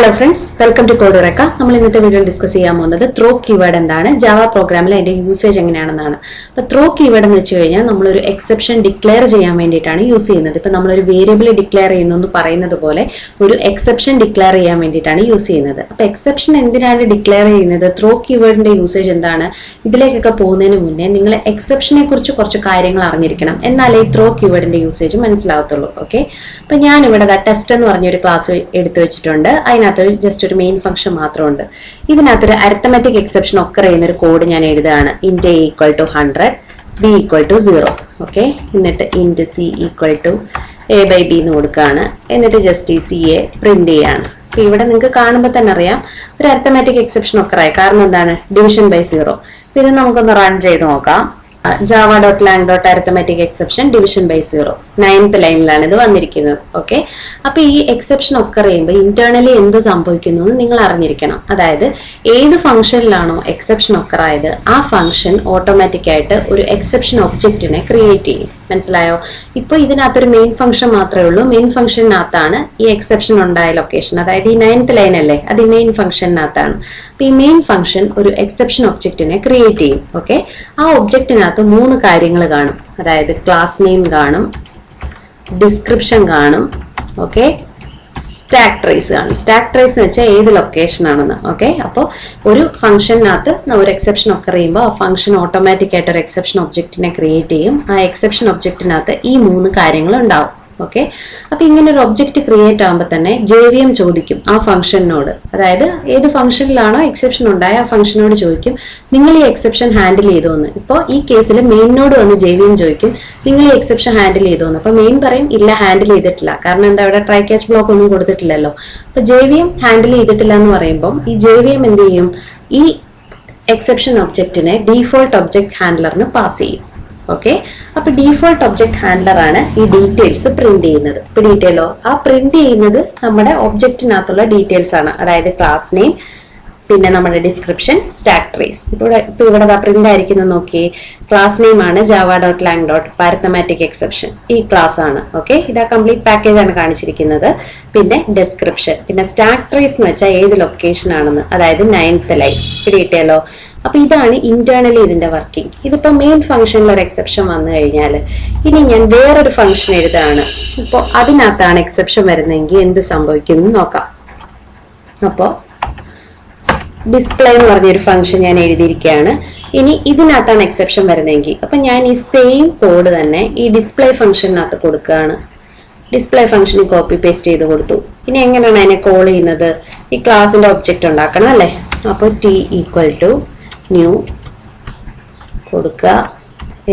Hello friends, welcome to eureka. നമ്മൾ ഇന്നത്തെ വീഡിയോയിൽ ഡിസ്കസ് ചെയ്യാൻ പോകുന്നത് ത്രോ കീവേഡ് എന്താണ്, ജാവ പ്രോഗ്രാമിൽ അതിന്റെ യൂസേജ് എങ്ങനെയാണെന്നാണ്. അപ്പോൾ ത്രോ കീവേഡ് എന്ന് വെച്ച് കഴിഞ്ഞാൽ നമ്മളൊരു എക്സെപ്ഷൻ ഡിക്ലെയർ ചെയ്യാൻ വേണ്ടിയിട്ടാണ് യൂസ് ചെയ്യുന്നത്. ഇപ്പൊ നമ്മളൊരു വേരിയബിൾ ഡിക്ലെയർ ചെയ്യുന്നു എന്ന് പറയുന്നത് പോലെ ഒരു എക്സെപ്ഷൻ ഡിക്ലെയർ ചെയ്യാൻ വേണ്ടിയിട്ടാണ് യൂസ് ചെയ്യുന്നത്. അപ്പൊ എക്സെപ്ഷൻ എന്തിനാണ് ഡിക്ലെയർ ചെയ്യുന്നത്, ത്രോ കീവേഡിന്റെ യൂസേജ് എന്താണ്, ഇതിലേക്കൊക്കെ പോകുന്നതിന് മുന്നേ നിങ്ങൾ എക്സെപ്ഷനെ കുറിച്ച് കുറച്ച് കാര്യങ്ങൾ അറിഞ്ഞിരിക്കണം. എന്നാലേ ഈ ത്രോ കീവേഡിന്റെ യൂസേജ് മനസ്സിലാവത്തുള്ളൂ. ഓക്കെ, അപ്പൊ ഞാൻ ഇവിടെ ടെസ്റ്റ് എന്ന് പറഞ്ഞൊരു ക്ലാസ് എടുത്തു വെച്ചിട്ടുണ്ട്. അതിനകത്ത് ജസ്റ്റ് ഒരു മെയിൻ ഫംഗ്ഷൻ മാത്രമുണ്ട്. ഇതിനകത്തൊരു അരിത്തമെറ്റിക് എക്സെപ്ഷൻ ഒക്കെ ചെയ്യുന്ന ഒരു കോഡ് ഞാൻ എഴുതുകയാണ്. Int A equal to 100, B equal to 0. Okay, എന്നിട്ട് int C equal to A by B എന്ന് കൊടുക്കുകയാണ്. എന്നിട്ട് ജസ്റ്റ് ഈ സി എ പ്രിന്റ് ചെയ്യാണ്. അപ്പൊ ഇവിടെ നിങ്ങൾക്ക് കാണുമ്പോൾ തന്നെ അറിയാം ഒരു അരിത്തമെറ്റിക് എക്സെപ്ഷൻ ഒക്കെ ആയി. കാരണം എന്താണ്, ഡിവിഷൻ ബൈ 0. ഇത് നമുക്കൊന്ന് റൺ ചെയ്ത് നോക്കാം. java.lang.arithmetic exception division by 0 9th ലൈനിലാണ് ഇത് വന്നിരിക്കുന്നത്. ഓക്കെ, അപ്പൊ ഈ എക്സെപ്ഷൻ ഒക്കെ ചെയ്യുമ്പോൾ ഇന്റേണലി എന്ത് സംഭവിക്കുന്നു എന്ന് നിങ്ങൾ അറിഞ്ഞിരിക്കണം. അതായത് ഏത് ഫംഗ്ഷനിലാണോ എക്സെപ്ഷൻ ഒക്കെ ആയത് ആ ഫംഗ്ഷൻ ഓട്ടോമാറ്റിക് ആയിട്ട് ഒരു എക്സെപ്ഷൻ ഒബ്ജക്റ്റിനെ ക്രിയേറ്റ് ചെയ്യും. മനസ്സിലായോ? ഇപ്പൊ ഇതിനകത്തൊരു മെയിൻ ഫംഗ്ഷൻ മാത്രമേ ഉള്ളൂ. മെയിൻ ഫംഗ്ഷനകത്താണ് ഈ എക്സെപ്ഷൻ ഉണ്ടായ ലൊക്കേഷൻ. അതായത് ഈ 9th ലൈൻ അല്ലേ, അത് ഈ മെയിൻ ഫംഗ്ഷനകത്താണ്. അപ്പൊ ഈ മെയിൻ ഫംഗ്ഷൻ ഒരു എക്സെപ്ഷൻ ഒബ്ജക്റ്റിനെ ക്രിയേറ്റ് ചെയ്യും. ഓക്കെ, ആ ഒബ്ജക്റ്റിനകത്ത് 3 കാര്യങ്ങൾ കാണും. അതായത് ക്ലാസ് നെയിം കാണും, ഡിസ്ക്രിപ്ഷൻ കാണും, ഓക്കെ, സ്റ്റാക്ക് ട്രേസ് കാണും. സ്റ്റാക്ക് ട്രേസ് എന്ന് വെച്ചാൽ ഏത് ലൊക്കേഷൻ ആണെന്ന്. ഓക്കെ, അപ്പോൾ ഒരു ഫംഗ്ഷനകത്ത് ഒരു എക്സെപ്ഷൻ ഒക്കെ ചെയ്യുമ്പോൾ ആ ഫംഗ്ഷൻ ഓട്ടോമാറ്റിക് ആയിട്ട് ഒരു എക്സെപ്ഷൻ ഒബ്ജക്റ്റിനെ ക്രിയേറ്റ് ചെയ്യും. ആ എക്സെപ്ഷൻ ഒബ്ജക്റ്റിനകത്ത് ഈ 3 കാര്യങ്ങൾ ഉണ്ടാവും. ഓക്കെ, അപ്പൊ ഇങ്ങനെ ഒരു ഒബ്ജക്റ്റ് ക്രിയേറ്റ് ആകുമ്പോൾ തന്നെ JVM ചോദിക്കും ആ ഫംഗ്ഷനോട്. അതായത് ഏത് ഫംഗ്ഷനിലാണോ എക്സെപ്ഷൻ ഉണ്ടായ ആ ഫംഗ്ഷനോട് ചോദിക്കും നിങ്ങൾ ഈ എക്സെപ്ഷൻ ഹാൻഡിൽ ചെയ്തോന്ന്. ഇപ്പോൾ ഈ കേസിൽ മെയിനോട് വന്ന് JVM ചോദിക്കും നിങ്ങൾ ഈ എക്സെപ്ഷൻ ഹാൻഡിൽ ചെയ്തോന്ന്. അപ്പൊ മെയിൻ പറയും ഇല്ല, ഹാൻഡിൽ ചെയ്തിട്ടില്ല. കാരണം എന്താ, ഇവിടെ ട്രൈ ക്യാച്ച് ബ്ലോക്ക് ഒന്നും കൊടുത്തിട്ടില്ലല്ലോ. അപ്പൊ JVM ഹാൻഡിൽ ചെയ്തിട്ടില്ല എന്ന് പറയുമ്പോൾ ഈ JVM എന്ത് ചെയ്യും, ഈ എക്സെപ്ഷൻ ഒബ്ജക്റ്റിനെ ഡീഫോൾട്ട് ഒബ്ജക്ട് ഹാൻഡ്ലറിന് പാസ് ചെയ്യും. ഓക്കെ, അപ്പൊ ഡീഫോൾട്ട് ഒബ്ജക്ട് ഹാൻഡ്ലർ ആണ് ഈ ഡീറ്റെയിൽസ് പ്രിന്റ് ചെയ്യുന്നത്. ഇപ്പൊ ഡീറ്റെയിലോ ആ പ്രിന്റ് ചെയ്യുന്നത് നമ്മുടെ ഒബ്ജക്റ്റിനകത്തുള്ള ഡീറ്റെയിൽസ് ആണ്. അതായത് ക്ലാസ് നെയിം, പിന്നെ നമ്മുടെ ഡിസ്ക്രിപ്ഷൻ, സ്റ്റാക്ക് ട്രേസ്. ഇപ്പൊ ഇവിടെ പ്രിന്റ് ആയിരിക്കുന്നത് നോക്കിയേ, ക്ലാസ് നെയിം ആണ് java.lang.arithmetic exception, ഈ ക്ലാസ് ആണ്. ഓക്കെ, ഇതാ കംപ്ലീറ്റ് പാക്കേജ് ആണ് കാണിച്ചിരിക്കുന്നത്. പിന്നെ ഡിസ്ക്രിപ്ഷൻ, പിന്നെ സ്റ്റാക്ക് ട്രേസ് എന്ന് വെച്ചാൽ ഏത് ലൊക്കേഷൻ ആണെന്ന്, അതായത് 9th ലൈൻ. ഡീറ്റെയിലോ അപ്പൊ ഇതാണ് ഇന്റേണലി ഇതിന്റെ വർക്കിംഗ്. ഇതിപ്പോ മെയിൻ ഫംഗ്ഷനിൽ ഒരു എക്സെപ്ഷൻ വന്നു കഴിഞ്ഞാൽ ഇനി ഞാൻ വേറൊരു ഫംഗ്ഷൻ എഴുതാണ്. ഇപ്പൊ അതിനകത്താണ് എക്സെപ്ഷൻ വരുന്നതെങ്കിൽ എന്ത് സംഭവിക്കും നോക്കാം. അപ്പോ ഡിസ്പ്ലേ എന്ന് പറഞ്ഞൊരു ഫംഗ്ഷൻ ഞാൻ എഴുതിയിരിക്കുകയാണ്. ഇനി ഇതിനകത്താണ് എക്സെപ്ഷൻ വരുന്നതെങ്കിൽ അപ്പൊ ഞാൻ ഈ സെയിം കോഡ് തന്നെ ഈ ഡിസ്പ്ലേ ഫംഗ്ഷനകത്ത് കൊടുക്കുകയാണ്. ഡിസ്പ്ലേ ഫംഗ്ഷന് കോപ്പി പേസ്റ്റ് ചെയ്ത് കൊടുത്തു. ഇനി എങ്ങനെയാണ് അതിനെ കോൾ ചെയ്യുന്നത്, ഈ ക്ലാസിന്റെ ഒബ്ജക്റ്റ് ഉണ്ടാക്കണം അല്ലെ. അപ്പോൾ ടി ഈക്വൽ ടു ന്യൂ കൊടുക്കുക,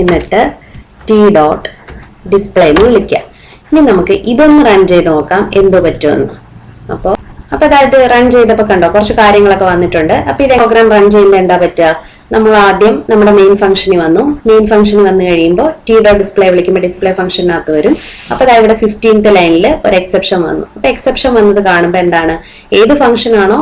എന്നിട്ട് ടി ഡോട്ട് ഡിസ്പ്ലേ എന്ന് വിളിക്കാം. ഇനി നമുക്ക് ഇതൊന്ന് റൺ ചെയ്ത് നോക്കാം എന്തോ പറ്റുമെന്ന്. അപ്പൊ അതായത് റൺ ചെയ്തപ്പോ കണ്ടോ കുറച്ച് കാര്യങ്ങളൊക്കെ വന്നിട്ടുണ്ട്. അപ്പൊ ഇത് പ്രോഗ്രാം റൺ ചെയ്യുമ്പോൾ എന്താ പറ്റുക, നമ്മൾ ആദ്യം നമ്മുടെ മെയിൻ ഫംഗ്ഷനിൽ വന്നു. മെയിൻ ഫംഗ്ഷൻ വന്നു കഴിയുമ്പോൾ ടി ഡോട്ട് ഡിസ്പ്ലേ വിളിക്കുമ്പോൾ ഡിസ്പ്ലേ ഫംഗ്ഷനകത്ത് വരും. അപ്പൊ അതായത് ഇവിടെ 15th ലൈനിൽ ഒരു എക്സെപ്ഷൻ വന്നു. അപ്പൊ എക്സെപ്ഷൻ വന്നത് കാണുമ്പോൾ എന്താണ്, ഏത് ഫംഗ്ഷൻ ആണോ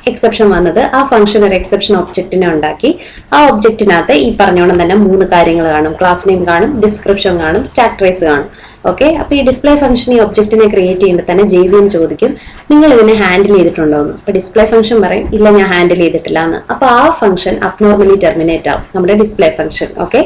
എക്സെപ്ഷൻ വന്നത് ആ ഫംഗ്ഷൻ ഒരു എക്സെപ്ഷൻ ഒബ്ജക്റ്റിനെ ഉണ്ടാക്കി. ആ ഒബ്ജക്റ്റിനകത്ത് ഈ പറഞ്ഞോണം തന്നെ 3 കാര്യങ്ങൾ കാണും. ക്ലാസ് നെയിം കാണും, ഡിസ്ക്രിപ്ഷൻ കാണും, സ്റ്റാക്ക് ട്രേസ് കാണും. ഓക്കെ, അപ്പൊ ഈ ഡിസ്പ്ലേ ഫംഗ്ഷൻ ഈ ഒബ്ജക്റ്റിനെ ക്രിയേറ്റ് ചെയ്യുമ്പോൾ തന്നെ JVM ചോദിക്കും നിങ്ങൾ ഇതിനെ ഹാൻഡിൽ ചെയ്തിട്ടുണ്ടോ എന്ന്. അപ്പൊ ഡിസ്പ്ലേ ഫംഗ്ഷൻ പറയും ഇല്ല, ഞാൻ ഹാൻഡിൽ ചെയ്തിട്ടില്ല എന്ന്. അപ്പൊ ആ ഫംഗ്ഷൻ അബ്നോർമലി ടെർമിനേറ്റ് ആവും, നമ്മുടെ ഡിസ്പ്ലേ ഫംഗ്ഷൻ. ഓക്കെ,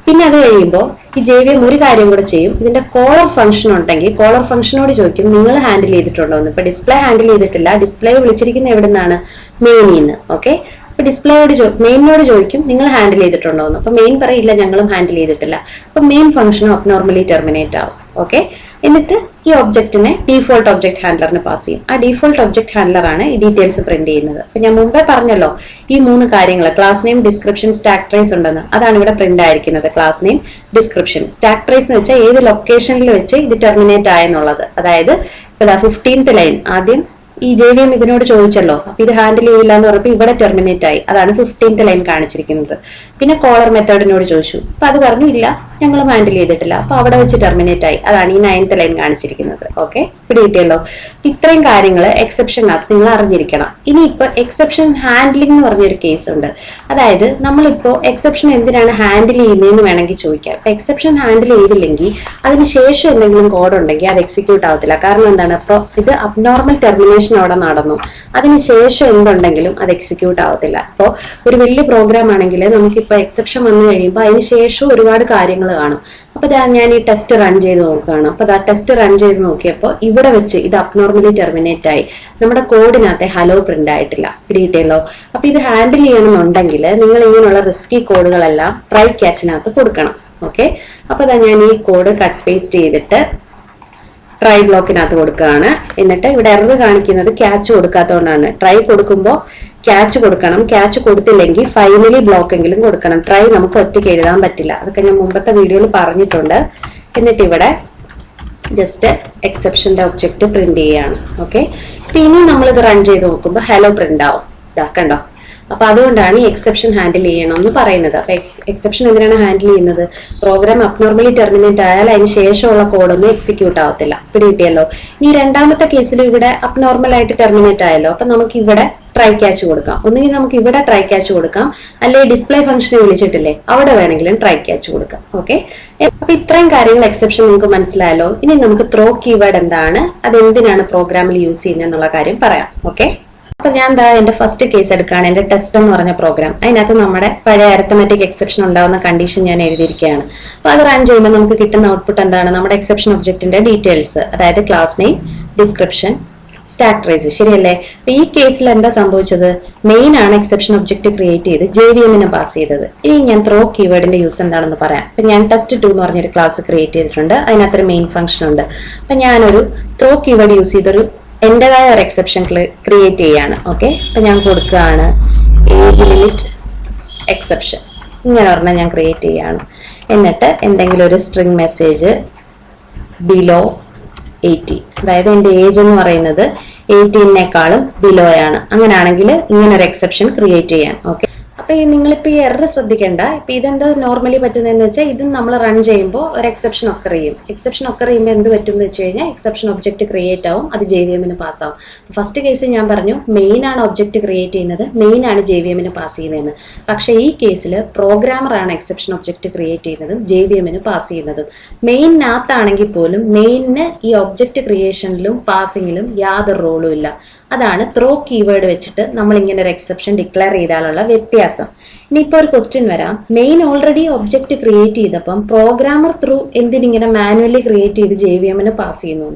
പിന്നെ അത് കഴിയുമ്പോൾ ഈ JVM ഒരു കാര്യം കൂടെ ചെയ്യും. ഇതിന്റെ കോളർ ഫംഗ്ഷൻ ഉണ്ടെങ്കിൽ കോളർ ഫംഗ്ഷനോട് ചോദിക്കും നിങ്ങൾ ഹാൻഡിൽ ചെയ്തിട്ടുണ്ടോ എന്ന്. ഇപ്പൊ ഡിസ്പ്ലേ ഹാൻഡിൽ ചെയ്തിട്ടില്ല, ഡിസ്പ്ലേ വിളിച്ചിരിക്കുന്ന എവിടെ നിന്നാണ്, മെയിനിന്ന്. ഓക്കെ, അപ്പൊ ഡിസ്പ്ലേയോട് മെയിനോട് ചോദിക്കും നിങ്ങൾ ഹാൻഡിൽ ചെയ്തിട്ടുണ്ടോ എന്ന്. അപ്പൊ മെയിൻ പറയില്ല ഞങ്ങളും ഹാൻഡിൽ ചെയ്തിട്ടില്ല. അപ്പൊ മെയിൻ ഫംഗ്ഷൻ അബ്നോർമലി ടെർമിനേറ്റ് ആവും. ഓക്കെ, എന്നിട്ട് ഈ ഒബ്ജക്റ്റിനെ ഡീഫോൾട്ട് ഒബ്ജക്ട് ഹാൻഡ്ലറിന് പാസ് ചെയ്യും. ആ ഡീഫോൾട്ട് ഒബ്ജക്ട് ഹാൻഡ്ലർ ആണ് ഈ ഡീറ്റെയിൽസ് പ്രിന്റ് ചെയ്യുന്നത്. അപ്പൊ ഞാൻ മുമ്പേ പറഞ്ഞല്ലോ ഈ 3 കാര്യങ്ങൾ class name, description, stack trace ഉണ്ടെന്ന്. അതാണ് ഇവിടെ പ്രിന്റ് ആയിരിക്കുന്നത്. Class name, description, stack trace എന്ന് വെച്ചാൽ ഏത് ലൊക്കേഷനിൽ വെച്ച് ഇത് ടെർമിനേറ്റ് ആയെന്നുള്ളത്. അതായത് 15th ലൈൻ ആദ്യം ഈ JVM ഇതിനോട് ചോദിച്ചല്ലോ, അപ്പൊ ഇത് ഹാൻഡിൽ ചെയ്യില്ല എന്ന് പറഞ്ഞപ്പോൾ ഇവിടെ ടെർമിനേറ്റ് ആയി. അതാണ് 15th ലൈൻ കാണിച്ചിരിക്കുന്നത്. പിന്നെ കോളർ മെത്തേഡിനോട് ചോദിച്ചു, അപ്പൊ അത് പറഞ്ഞു ഇല്ല ഞങ്ങൾ ഹാൻഡിൽ ചെയ്തിട്ടില്ല. അപ്പൊ അവിടെ വെച്ച് ടെർമിനേറ്റ് ആയി. അതാണ് ഈ 9th ലൈൻ കാണിച്ചിരിക്കുന്നത്. ഓക്കെ, പിടികിട്ടിയല്ലോ. ഇത്രയും കാര്യങ്ങൾ എക്സെപ്ഷനകത്ത് നിങ്ങൾ അറിഞ്ഞിരിക്കണം. ഇനിയിപ്പോ എക്സെപ്ഷൻ ഹാൻഡ്ലിംഗ് എന്ന് പറഞ്ഞൊരു കേസ് ഉണ്ട്. അതായത് നമ്മളിപ്പോ എക്സെപ്ഷൻ എന്തിനാണ് ഹാൻഡിൽ ചെയ്യുന്നതെന്ന് വേണമെങ്കിൽ ചോദിക്കാം. ഇപ്പൊ എക്സെപ്ഷൻ ഹാൻഡിൽ ചെയ്തില്ലെങ്കിൽ അതിനുശേഷം എന്തെങ്കിലും കോഡ് ഉണ്ടെങ്കിൽ അത് എക്സിക്യൂട്ട് ആവത്തില്ല. കാരണം എന്താണ്, ഇപ്പൊ ഇത് അബ്നോർമൽ ടെർമിനേഷൻ അവിടെ നടന്നു, അതിനുശേഷം എന്തുണ്ടെങ്കിലും അത് എക്സിക്യൂട്ട് ആവത്തില്ല. ഇപ്പോൾ ഒരു വലിയ പ്രോഗ്രാം ആണെങ്കിൽ നമുക്കിപ്പോ എക്സെപ്ഷൻ വന്നു കഴിയുമ്പോൾ അതിന് ശേഷം ഒരുപാട് കാര്യങ്ങൾ കാണും. അപ്പൊ ഞാൻ ഈ ടെസ്റ്റ് റൺ ചെയ്ത് നോക്കുകയാണ്. അപ്പൊ ആ ടെസ്റ്റ് റൺ ചെയ്ത് നോക്കിയപ്പോൾ ഇവിടെ വെച്ച് ഇത് അബ്നോർമലി ടെർമിനേറ്റ് ആയി. നമ്മുടെ കോഡിനകത്തെ ഹലോ പ്രിന്റ് ആയിട്ടില്ല. പിടികിട്ടിയല്ലോ. അപ്പൊ ഇത് ഹാൻഡിൽ ചെയ്യണമെന്നുണ്ടെങ്കിൽ നിങ്ങൾ ഇങ്ങനെയുള്ള റിസ്കി കോഡുകളെല്ലാം ട്രൈ ക്യാച്ചിനകത്ത് കൊടുക്കണം. ഓക്കെ, അപ്പൊ ഞാൻ ഈ കോഡ് കട്ട് പേസ്റ്റ് ചെയ്തിട്ട് ട്രൈ ബ്ലോക്കിനകത്ത് കൊടുക്കുകയാണ്. എന്നിട്ട് ഇവിടെ എറർ കാണിക്കുന്നത് ക്യാച്ച് കൊടുക്കാത്തതുകൊണ്ടാണ്. ട്രൈ കൊടുക്കുമ്പോൾ ക്യാച്ച് കൊടുക്കണം. ക്യാച്ച് കൊടുത്തില്ലെങ്കിൽ ഫൈനലി ബ്ലോക്ക് എങ്കിലും കൊടുക്കണം. ട്രൈ നമുക്ക് ഒറ്റയ്ക്ക് എഴുതാൻ പറ്റില്ല. അതൊക്കെ ഞാൻ മുമ്പത്തെ വീഡിയോയിൽ പറഞ്ഞിട്ടുണ്ട്. എന്നിട്ട് ഇവിടെ ജസ്റ്റ് എക്സെപ്ഷന്റെ ഒബ്ജക്റ്റ് പ്രിന്റ് ചെയ്യാണ്. ഓക്കെ, ഇനി നമ്മളിത് റൺ ചെയ്ത് നോക്കുമ്പോൾ ഹലോ പ്രിന്റ് ആവും. ഇതാ കണ്ടോ. അപ്പൊ അതുകൊണ്ടാണ് ഈ എക്സെപ്ഷൻ ഹാൻഡിൽ ചെയ്യണം എന്ന് പറയുന്നത്. അപ്പൊ എക്സെപ്ഷൻ എന്തിനാണ് ഹാൻഡിൽ ചെയ്യുന്നത്? പ്രോഗ്രാം അബ്നോർമലി ടെർമിനേറ്റ് ആയാൽ അതിന് ശേഷമുള്ള കോഡൊന്നും എക്സിക്യൂട്ട് ആവത്തില്ല. പിടികിട്ടിയല്ലോ. ഇനി രണ്ടാമത്തെ കേസിൽ ഇവിടെ അബ്നോർമൽ ആയിട്ട് ടെർമിനേറ്റ് ആയല്ലോ. അപ്പൊ നമുക്ക് ഇവിടെ ട്രൈ ക്യാച്ച് കൊടുക്കാം. ഒന്നുകിൽ നമുക്ക് ഇവിടെ ട്രൈ ക്യാച്ച് കൊടുക്കാം, അല്ലെങ്കിൽ ഡിസ്പ്ലേ ഫംഗ്ഷനെ വിളിച്ചിട്ടില്ലേ അവിടെ വേണമെങ്കിലും ട്രൈ ക്യാച്ച് കൊടുക്കാം. ഓക്കെ, അപ്പൊ ഇത്രയും കാര്യങ്ങൾ എക്സെപ്ഷൻ നിങ്ങൾക്ക് മനസ്സിലായല്ലോ. ഇനി നമുക്ക് ത്രോ കീവേഡ് എന്താണ്, അത് എന്തിനാണ് പ്രോഗ്രാമിൽ യൂസ് ചെയ്യുന്നത് എന്നുള്ള കാര്യം പറയാം. ഓക്കെ, അപ്പൊ ഞാൻ എന്താ എന്റെ ഫസ്റ്റ് കേസ് എടുക്കുകയാണ്. എന്റെ ടെസ്റ്റ് എന്ന് പറഞ്ഞ പ്രോഗ്രാം, അതിനകത്ത് നമ്മുടെ പഴയ അരിത്തമെറ്റിക് എക്സെപ്ഷൻ ഉണ്ടാവുന്ന കണ്ടീഷൻ ഞാൻ എഴുതിയിരിക്കുകയാണ്. അപ്പൊ അത് റൺ ചെയ്യുമ്പോൾ നമുക്ക് കിട്ടുന്ന ഔട്ട്പുട്ട് എന്താണ്? നമ്മുടെ എക്സെപ്ഷൻ ഒബ്ജക്റ്റിന്റെ ഡീറ്റെയിൽസ്, അതായത് class name, description, stack trace. ശരിയല്ലേ? അപ്പൊ ഈ കേസിൽ എന്താ സംഭവിച്ചത്? മെയിൻ ആണ് എക്സെപ്ഷൻ ഒബ്ജക്റ്റ് ക്രിയേറ്റ് ചെയ്ത് JVM പാസ് ചെയ്തത്. ഇനി ഞാൻ ത്രോ കീവേഡിന്റെ യൂസ് എന്താണെന്ന് പറയാം. അപ്പൊ ഞാൻ test2 എന്ന് പറഞ്ഞൊരു ക്ലാസ് ക്രിയേറ്റ് ചെയ്തിട്ടുണ്ട്. അതിനകത്തൊരു മെയിൻ ഫംഗ്ഷൻ ഉണ്ട്. അപ്പൊ ഞാനൊരു ത്രോ കീവേഡ് യൂസ് ചെയ്തൊരു എന്റേതായ ഒരു എക്സെപ്ഷൻ ക്രിയേറ്റ് ചെയ്യാണ്. ഓക്കെ, അപ്പൊ ഞാൻ കൊടുക്കുകയാണ് ഏജ് ലിമിറ്റ് എക്സെപ്ഷൻ. ഇങ്ങനെ പറഞ്ഞാൽ ഞാൻ ക്രിയേറ്റ് ചെയ്യാണ്. എന്നിട്ട് എന്തെങ്കിലും ഒരു സ്ട്രിംഗ് മെസ്സേജ് ബിലോ 18, അതായത് എന്റെ ഏജ് എന്ന് പറയുന്നത് 18നേക്കാളും ബിലോ ആണ്. അങ്ങനെയാണെങ്കിൽ ഇങ്ങനെ ഒരു എക്സെപ്ഷൻ ക്രിയേറ്റ് ചെയ്യാൻ. ഓക്കെ, അപ്പൊ നിങ്ങളിപ്പോ ഈ എറർ ശ്രദ്ധിക്കേണ്ട. ഇപ്പൊ ഇതെന്താ നോർമലി പറ്റുന്നതെന്ന് വെച്ചാൽ ഇത് നമ്മൾ റൺ ചെയ്യുമ്പോൾ ഒരു എക്സെപ്ഷൻ ഒക്കർ ചെയ്യും. എക്സെപ്ഷൻ ഒക്കർ ചെയ്യുമ്പോൾ എന്ത് പറ്റും എന്ന് വെച്ച് കഴിഞ്ഞാൽ എക്സെപ്ഷൻ ഒബ്ജക്റ്റ് ക്രിയേറ്റ് ആവും, അത് JVM പാസ് ആവും. ഫസ്റ്റ് കേസിൽ ഞാൻ പറഞ്ഞു മെയിൻ ആണ് ഒബ്ജക്റ്റ് ക്രിയേറ്റ് ചെയ്യുന്നത്, മെയിൻ ആണ് JVM പാസ് ചെയ്യുന്നതെന്ന്. പക്ഷെ ഈ കേസിൽ പ്രോഗ്രാമർ ആണ് എക്സെപ്ഷൻ ഒബ്ജക്റ്റ് ക്രിയേറ്റ് ചെയ്യുന്നതും JVM പാസ് ചെയ്യുന്നതും. മെയിനകത്താണെങ്കിൽ പോലും മെയിനിന് ഈ ഒബ്ജക്റ്റ് ക്രിയേഷനിലും പാസിങ്ങിലും യാതൊരു റോളും ഇല്ല. അതാണ് ത്രോ കീവേഡ് വെച്ചിട്ട് നമ്മൾ ഇങ്ങനെ ഒരു എക്സെപ്ഷൻ ഡിക്ലെയർ ചെയ്താലുള്ള വ്യത്യാസം. ഇനിയിപ്പോ ഒരു ക്വസ്റ്റ്യൻ വരാം, മെയിൻ ഓൾറെഡി ഒബ്ജക്റ്റ് ക്രിയേറ്റ് ചെയ്തപ്പം പ്രോഗ്രാമർ ത്രൂ എന്തിനിങ്ങനെ മാനുവലി ക്രിയേറ്റ് ചെയ്ത് JVM പാസ് ചെയ്യുന്നു?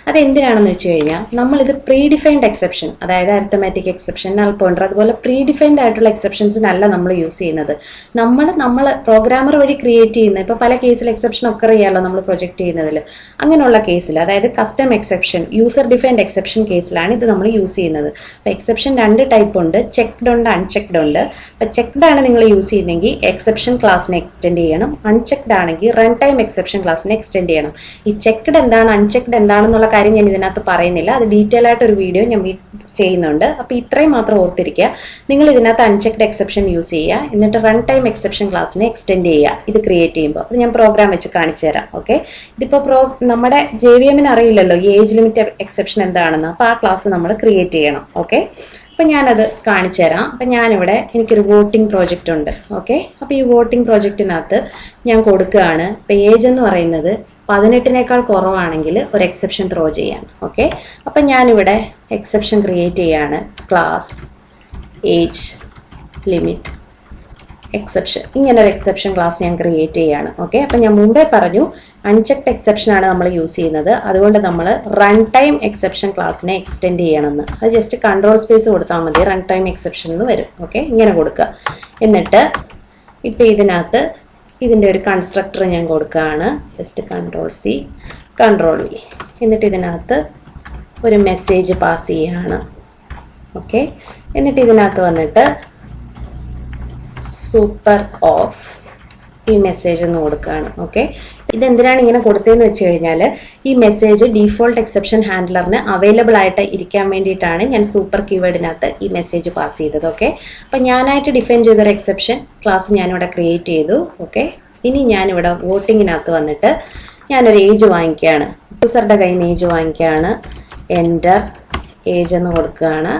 അത് എന്തിനാണെന്ന് വെച്ച് കഴിഞ്ഞാൽ നമ്മൾ ഇത് പ്രീ ഡിഫൈൻഡ് എക്സെപ്ഷൻ, അതായത് അരിത്തമാറ്റിക് എക്സെപ്ഷൻ, നൾ പോയിന്റർ, അതുപോലെ പ്രീ ഡിഫൈൻഡ് ആയിട്ടുള്ള എക്സെപ്ഷൻസിനല്ല നമ്മൾ യൂസ് ചെയ്യുന്നത്. നമ്മൾ പ്രോഗ്രാമർ വഴി ക്രിയേറ്റ് ചെയ്യുന്ന, ഇപ്പൊ പല കേസിൽ എക്സെപ്ഷൻ ഒക്കെ ചെയ്യാമല്ലോ നമ്മൾ പ്രൊജക്ട് ചെയ്യുന്നതിൽ. അങ്ങനെയുള്ള കേസിൽ, അതായത് custom exception, user defined exception കേസിലാണ് ഇത് നമ്മൾ യൂസ് ചെയ്യുന്നത്. അപ്പൊ എക്സെപ്ഷൻ 2 ടൈപ്പ് ഉണ്ട്, ചെക്ക്ഡ് ഉണ്ട്, അൺചെക്ഡ് ഉണ്ട്. അപ്പൊ ചെക്ക്ഡ് ആണ് നിങ്ങൾ യൂസ് ചെയ്യുന്നെങ്കിൽ എക്സെപ്ഷൻ ക്ലാസ്സിനെ എക്സ്റ്റെൻഡ് ചെയ്യണം. അൺചെക്ഡ് ആണെങ്കിൽ റൺ ടൈം എക്സെപ്ഷൻ ക്ലാസ്സിനെ എക്സ്റ്റെൻഡ് ചെയ്യണം. ഈ ചെക്ക്ഡ് എന്താണ്, അൺചെക്ഡ് എന്താണെന്നുള്ള കാര്യം ഞാൻ ഇതിനകത്ത് പറയുന്നില്ല. അത് ഡീറ്റെയിൽ ആയിട്ട് ഒരു വീഡിയോ ഞാൻ ചെയ്യുന്നുണ്ട്. അപ്പൊ ഇത്രയും മാത്രം ഓർത്തിരിക്കുക. നിങ്ങൾ ഇതിനകത്ത് അൺചെക്ഡ് എക്സെപ്ഷൻ യൂസ് ചെയ്യുക, എന്നിട്ട് റൺ ടൈം എക്സെപ്ഷൻ ക്ലാസ്സിനെ എക്സ്റ്റെൻഡ് ചെയ്യുക ഇത് ക്രിയേറ്റ് ചെയ്യുമ്പോൾ. അപ്പൊ ഞാൻ പ്രോഗ്രാം വെച്ച് കാണിച്ചു തരാം. ഓക്കെ, ഇതിപ്പോ നമ്മുടെ JVM അറിയില്ലല്ലോ ഈ ഏജ് ലിമിറ്റ് എക്സെപ്ഷൻ എന്താണെന്ന്. അപ്പൊ ആ ക്ലാസ് നമ്മൾ ക്രിയേറ്റ് ചെയ്യണം. ഓക്കെ, അപ്പൊ ഞാനത് കാണിച്ചു തരാം. അപ്പൊ ഞാനിവിടെ എനിക്കൊരു വോട്ടിംഗ് പ്രോജക്റ്റ് ഉണ്ട്. ഓക്കെ, അപ്പൊ ഈ വോട്ടിംഗ് പ്രോജക്റ്റിനകത്ത് ഞാൻ കൊടുക്കുകയാണ് ഇപ്പൊ ഏജ് എന്ന് പറയുന്നത് 18നേക്കാൾ കുറവാണെങ്കിൽ ഒരു എക്സെപ്ഷൻ ത്രോ ചെയ്യാൻ. ഓക്കെ, അപ്പൊ ഞാനിവിടെ എക്സെപ്ഷൻ ക്രിയേറ്റ് ചെയ്യാണ്. ക്ലാസ് ഏജ് ലിമിറ്റ് എക്സെപ്ഷൻ, ഇങ്ങനെ ഒരു എക്സെപ്ഷൻ ക്ലാസ് ഞാൻ ക്രിയേറ്റ് ചെയ്യാണ്. ഓക്കെ, അപ്പൊ ഞാൻ മുമ്പേ പറഞ്ഞു അൺചെക്ഡ് എക്സെപ്ഷൻ ആണ് നമ്മൾ യൂസ് ചെയ്യുന്നത്. അതുകൊണ്ട് നമ്മൾ റൺ ടൈം എക്സെപ്ഷൻ ക്ലാസ്സിനെ എക്സ്റ്റെൻഡ് ചെയ്യണമെന്ന്. അത് ജസ്റ്റ് കൺട്രോൾ സ്പേസ് കൊടുത്താൽ മതി, റൺ ടൈം എക്സെപ്ഷൻ എന്ന് വരും. ഓക്കെ, ഇങ്ങനെ കൊടുക്കുക. എന്നിട്ട് ഇപ്പൊ ഇതിനകത്ത് ഇതിന്റെ ഒരു കൺസ്ട്രക്ടർ ഞാൻ കൊടുക്കുകയാണ്. Just Ctrl+C Ctrl+V. എന്നിട്ട് ഇതിനകത്ത് ഒരു മെസ്സേജ് പാസ് ചെയ്യാണ്. ഓക്കെ, എന്നിട്ട് ഇതിനകത്ത് വന്നിട്ട് സൂപ്പർ ഓഫ് ഈ മെസ്സേജ് ഒന്ന് കൊടുക്കുകയാണ്. ഓക്കെ, ഇതെന്തിനാണ് ഇങ്ങനെ കൊടുത്തതെന്ന് വെച്ച് കഴിഞ്ഞാൽ ഈ മെസ്സേജ് ഡീഫോൾട്ട് എക്സെപ്ഷൻ ഹാൻഡ്ലറിന് അവൈലബിൾ ആയിട്ട് ഇരിക്കാൻ വേണ്ടിയിട്ടാണ് ഞാൻ സൂപ്പർ കീവേഡിനകത്ത് ഈ മെസ്സേജ് പാസ് ചെയ്തത്. ഓക്കെ, അപ്പൊ ഞാനായിട്ട് ഡിഫൈൻ ചെയ്തൊരു എക്സെപ്ഷൻ ക്ലാസ് ഞാനിവിടെ ക്രിയേറ്റ് ചെയ്തു. ഓക്കെ, ഇനി ഞാനിവിടെ വോട്ടിങ്ങിനകത്ത് വന്നിട്ട് ഞാനൊരു ഏജ് വാങ്ങിക്കുകയാണ്, യൂസറുടെ കയ്യിൽ നിന്ന് ഏജ് വാങ്ങിക്കുകയാണ്. എൻ്റർ ഏജ് എന്ന് കൊടുക്കുകയാണ്.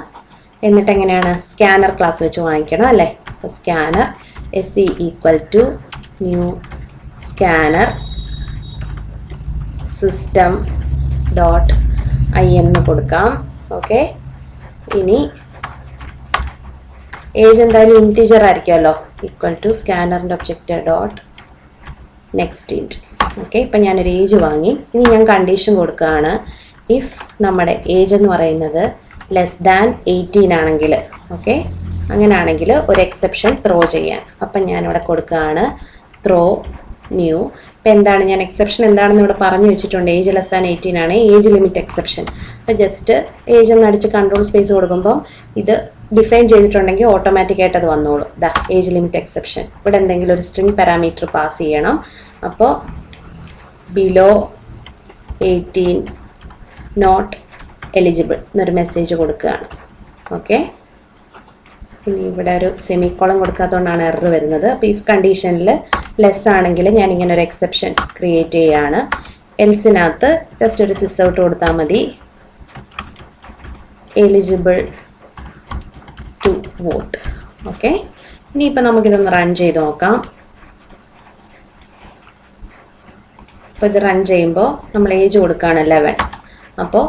എന്നിട്ട് എങ്ങനെയാണ് സ്കാനർ ക്ലാസ് വെച്ച് വാങ്ങിക്കണം അല്ലേ. അപ്പോൾ scanner SE = new scanner system.in എന്ന് കൊടുക്കാം. ഓക്കെ, ഇനി ഏജ് എന്തായാലും ഇൻറ്റീജർ ആയിരിക്കുമല്ലോ, = സ്കാനറിൻ്റെ ഒബ്ജക്റ്റ് ഡോട്ട് നെക്സ്റ്റ് ഇൻറ്റ്. ഓക്കെ, ഇപ്പം ഞാനൊരു ഏജ് വാങ്ങി. ഇനി ഞാൻ കണ്ടീഷൻ കൊടുക്കുകയാണ്, ഇഫ് നമ്മുടെ ഏജ് എന്ന് പറയുന്നത് <18 ആണെങ്കിൽ, ഓക്കെ, അങ്ങനെയാണെങ്കിൽ ഒരു എക്സെപ്ഷൻ ത്രോ ചെയ്യാൻ. അപ്പം ഞാനിവിടെ കൊടുക്കുകയാണ് ത്രോ ന്യൂ. ഇപ്പം എന്താണ് ഞാൻ എക്സെപ്ഷൻ എന്താണെന്ന് ഇവിടെ പറഞ്ഞു വെച്ചിട്ടുണ്ട്. ഏജ് <18 ആണ് ഏജ് ലിമിറ്റ് എക്സെപ്ഷൻ. അപ്പം ജസ്റ്റ് ഏജ് എന്ന് അടിച്ച് കൺട്രോൾ സ്പേസ് കൊടുക്കുമ്പോൾ ഇത് ഡിഫൈൻ ചെയ്തിട്ടുണ്ടെങ്കിൽ ഓട്ടോമാറ്റിക്കായിട്ട് അത് വന്നോളൂ. Age limit exception. ഇവിടെ എന്തെങ്കിലും ഒരു സ്ട്രിംഗ് പാരാമീറ്റർ പാസ് ചെയ്യണം. അപ്പോൾ ബിലോ 18 നോട്ട് എലിജിബിൾ എന്നൊരു മെസ്സേജ് കൊടുക്കുകയാണ്. ഓക്കെ, ഇനി ഇവിടെ ഒരു സെമിക്കോളം കൊടുക്കാത്തതുകൊണ്ടാണ് എറർ വരുന്നത്. അപ്പോൾ ഇഫ് കണ്ടീഷനിൽ ലെസ് ആണെങ്കിൽ ഞാൻ ഇങ്ങനെ ഒരു എക്സെപ്ഷൻ ക്രിയേറ്റ് ചെയ്യുകയാണ്. എൽസിനകത്ത് ജസ്റ്റ് ഒരു സിസ് ഔട്ട് കൊടുത്താൽ മതി, എലിജിബിൾ ടു വോട്ട്. ഓക്കെ, ഇനിയിപ്പോൾ നമുക്കിതൊന്ന് റൺ ചെയ്ത് നോക്കാം. അപ്പോൾ ഇത് റൺ ചെയ്യുമ്പോൾ നമ്മൾ ഏജ് കൊടുക്കുകയാണ് 11. അപ്പോൾ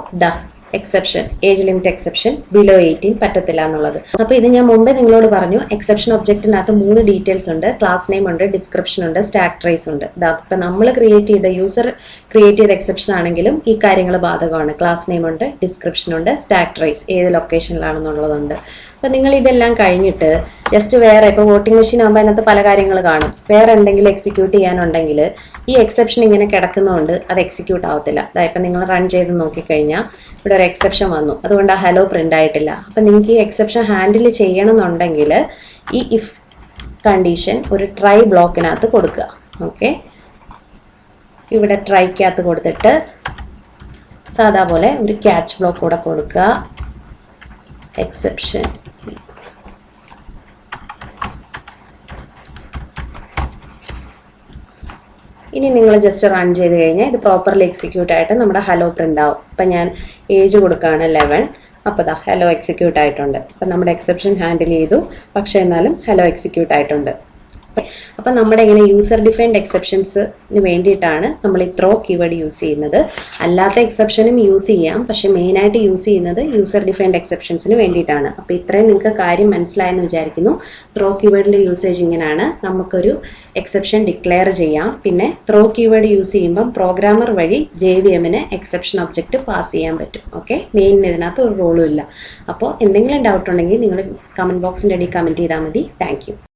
exception age limit exception below 18 പറ്റത്തില്ല എന്നുള്ളത്. അപ്പോൾ ഇത് ഞാൻ മുമ്പേ നിങ്ങളോട് പറഞ്ഞു, എക്സെപ്ഷൻ ഒബ്ജക്റ്റിനകത്ത് 3 ഡീറ്റെയിൽസ് ഉണ്ട്. ക്ലാസ് നെയിം ഉണ്ട്, ഡിസ്ക്രിപ്ഷൻ ഉണ്ട്, സ്റ്റാക്ക് ട്രേസ് ഉണ്ട്. ഇപ്പം നമ്മൾ ക്രിയേറ്റ് ചെയ്ത യൂസർ ക്രിയേറ്റ് ചെയ്ത എക്സെപ്ഷൻ ആണെങ്കിലും ഈ കാര്യങ്ങൾ ബാധകമാണ്. ക്ലാസ് നെയിം ഉണ്ട്, ഡിസ്ക്രിപ്ഷൻ ഉണ്ട്, സ്റ്റാക്ക് ട്രേസ് ഏത് ലൊക്കേഷനിലാണെന്നുള്ളതുണ്ട്. അപ്പോൾ നിങ്ങൾ ഇതെല്ലാം കഴിഞ്ഞിട്ട് ജസ്റ്റ് വേറെ ഇപ്പോൾ വോട്ടിംഗ് മെഷീൻ ആകുമ്പോൾ അതിനകത്ത് പല കാര്യങ്ങൾ കാണും. വേറെ എന്തെങ്കിലും എക്സിക്യൂട്ട് ചെയ്യാനുണ്ടെങ്കിൽ ഈ എക്സെപ്ഷൻ ഇങ്ങനെ കിടക്കുന്നതുകൊണ്ട് അത് എക്സിക്യൂട്ട് ആവത്തില്ല. ഇപ്പം നിങ്ങൾ റൺ ചെയ്ത് നോക്കിക്കഴിഞ്ഞാൽ ഇവിടെ ഒരു എക്സെപ്ഷൻ വന്നു, അതുകൊണ്ട് ആ ഹലോ പ്രിന്റ് ആയിട്ടില്ല. അപ്പം നിങ്ങൾക്ക് ഈ എക്സെപ്ഷൻ ഹാൻഡിൽ ചെയ്യണമെന്നുണ്ടെങ്കിൽ ഈ ഇഫ് കണ്ടീഷൻ ഒരു ട്രൈ ബ്ലോക്കിനകത്ത് കൊടുക്കുക. ഓക്കെ, ഇവിടെ ട്രൈക്കകത്ത് കൊടുത്തിട്ട് സാധാ പോലെ ഒരു ക്യാച്ച് ബ്ലോക്ക് കൂടെ കൊടുക്കുക. എക്സെപ്ഷൻ ഇനി നിങ്ങൾ ജസ്റ്റ് റൺ ചെയ്ത് കഴിഞ്ഞാൽ ഇത് പ്രോപ്പർലി എക്സിക്യൂട്ട് ആയിട്ട് നമ്മുടെ ഹലോ പ്രിന്റ് ആവും. അപ്പം ഞാൻ ഏജ് കൊടുക്കുകയാണ് 11. അപ്പോൾ ഹലോ എക്സിക്യൂട്ട് ആയിട്ടുണ്ട്. അപ്പം നമ്മുടെ എക്സെപ്ഷൻ ഹാൻഡിൽ ചെയ്തു, പക്ഷേ എന്നാലും ഹലോ എക്സിക്യൂട്ട് ആയിട്ടുണ്ട്. അപ്പം നമ്മുടെ ഇങ്ങനെ യൂസർ ഡിഫൈൻഡ് എക്സെപ്ഷൻസിന് വേണ്ടിയിട്ടാണ് നമ്മൾ ഈ ത്രോ കീവേഡ് യൂസ് ചെയ്യുന്നത്. അല്ലാത്ത എക്സെപ്ഷനും യൂസ് ചെയ്യാം, പക്ഷെ മെയിനായിട്ട് യൂസ് ചെയ്യുന്നത് യൂസർ ഡിഫൈൻഡ് എക്സെപ്ഷൻസിന് വേണ്ടിയിട്ടാണ്. അപ്പോൾ ഇത്രയും നിങ്ങൾക്ക് കാര്യം മനസ്സിലായെന്ന് വിചാരിക്കുന്നു. ത്രോ കീവേഡിൻ്റെ യൂസേജ് ഇങ്ങനെയാണ്. നമുക്കൊരു എക്സെപ്ഷൻ ഡിക്ലെയർ ചെയ്യാം. പിന്നെ ത്രോ കീവേഡ് യൂസ് ചെയ്യുമ്പം പ്രോഗ്രാമർ വഴി JVMന് എക്സെപ്ഷൻ ഒബ്ജക്റ്റ് പാസ് ചെയ്യാൻ പറ്റും. ഓക്കെ, മെയിനിന് ഇതിനകത്ത് ഒരു റോളും ഇല്ല. അപ്പോൾ എന്തെങ്കിലും ഡൗട്ട് ഉണ്ടെങ്കിൽ നിങ്ങൾ കമൻറ്റ് ബോക്സിൻ്റെ അടിയിൽ കമൻറ്റ് ചെയ്താൽ മതി. Thank you.